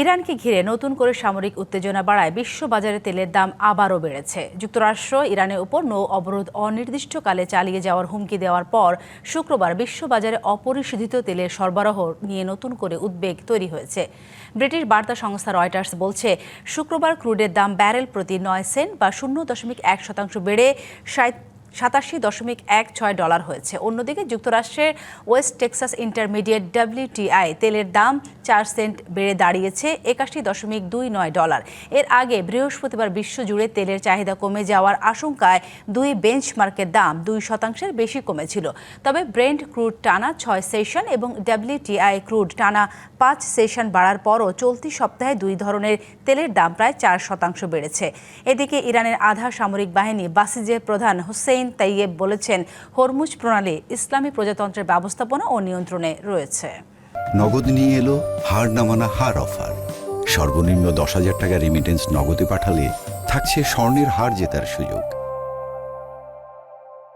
ইরানকে ঘিরে নতুন করে সামরিক উত্তেজনা বাড়ায় বিশ্ববাজারে তেলের দাম আবারও বেড়েছে। যুক্তরাষ্ট্র ইরানের উপর নৌ অবরোধ অনির্দিষ্টকালে চালিয়ে যাওয়ার হুমকি দেওয়ার পর শুক্রবার বিশ্ববাজারে অপরিশোধিত তেলের সরবরাহ নিয়ে নতুন করে উদ্বেগ তৈরি হয়েছে। ব্রিটিশ বার্তা সংস্থা রয়টার্স বলছে, শুক্রবার ক্রুডের দাম ব্যারেল প্রতি 9 সেন্ট বা 0.1% বেড়ে $87.16 হয়েছে। অন্যদিকে যুক্তরাষ্ট্রের ওয়েস্ট টেক্সাস ইন্টারমিডিয়েট WTI তেলের দাম 4 সেন্ট বেড়ে দাঁড়িয়েছে $81.29। এর আগে বৃহস্পতিবার বিশ্বজুড়ে তেলের চাহিদা কমে যাওয়ার আশঙ্কায় দুই বেঞ্চমার্কের দাম 2% বেশি কমেছিল। তবে ব্রেন্ট ক্রুড টানা 6 সেশন এবং WTI ক্রুড টানা 5 সেশন বাড়ার পরও চলতি সপ্তাহে দুই ধরনের তেলের দাম প্রায় 4% বেড়েছে। এদিকে ইরানের আধা সামরিক বাহিনী বাসিজের প্রধান হোসেইন তাইয়েব বলেছেন, হরমুজ প্রণালী ইসলামী প্রজাতন্ত্রের ব্যবস্থাপনা ও নিয়ন্ত্রণে রয়েছে। নগদ নিয়ে এলো হার না মানা হার অফার। সর্বনিম্ন 10,000 টাকা রেমিটেন্স নগদে পাঠালে থাকছে স্বর্ণের হার জেতার সুযোগ।